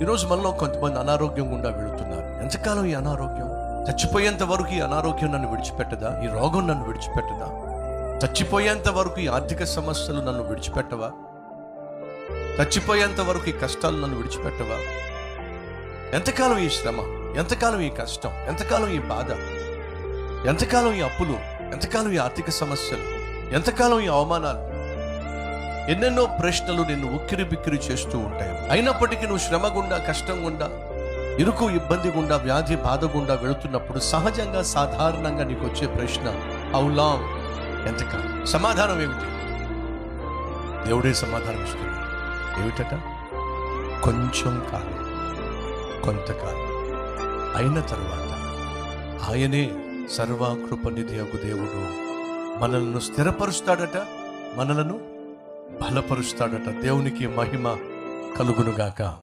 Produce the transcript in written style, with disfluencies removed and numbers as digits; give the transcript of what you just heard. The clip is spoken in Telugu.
ఈరోజు మనలో కొంతమంది అనారోగ్యం గుండా వెళుతున్నారు. ఎంతకాలం ఈ అనారోగ్యం? చచ్చిపోయేంత వరకు ఈ అనారోగ్యం నన్ను విడిచిపెట్టదా? ఈ రోగం నన్ను విడిచిపెట్టదా? చచ్చిపోయేంత వరకు ఈ ఆర్థిక సమస్యలు నన్ను విడిచిపెట్టవా? చచ్చిపోయేంత వరకు ఈ కష్టాలు నన్ను విడిచిపెట్టవా? ఎంతకాలం ఈ శ్రమ? ఎంతకాలం ఈ కష్టం? ఎంతకాలం ఈ బాధ? ఎంతకాలం ఈ అప్పులు? ఎంతకాలం ఈ ఆర్థిక సమస్యలు? ఎంతకాలం ఈ అవమానాలు? ఎన్నెన్నో ప్రశ్నలు నిన్ను ఉక్కిరి బిక్కిరి చేస్తూ ఉంటాయి. అయినప్పటికీ నువ్వు శ్రమ గుండా, కష్టం గుండా, ఇరుకు ఇబ్బంది గుండా, వ్యాధి బాధ గుండా వెళుతున్నప్పుడు సహజంగా సాధారణంగా నీకు వచ్చే ప్రశ్న, హౌ లాంగ్? ఎంతకాలం? సమాధానం ఏమిటి? దేవుడే సమాధానం ఇస్తున్నాడు. ఏమిటట? కొంచెం కాలం, కొంతకాలం అయిన తరువాత ఆయనే సర్వకృపనిధి అగు దేవుడు మనలను స్థిరపరుస్తాడట, మనలను బలపరుస్తాడట. దేవునికి మహిమ కలుగునుగాక.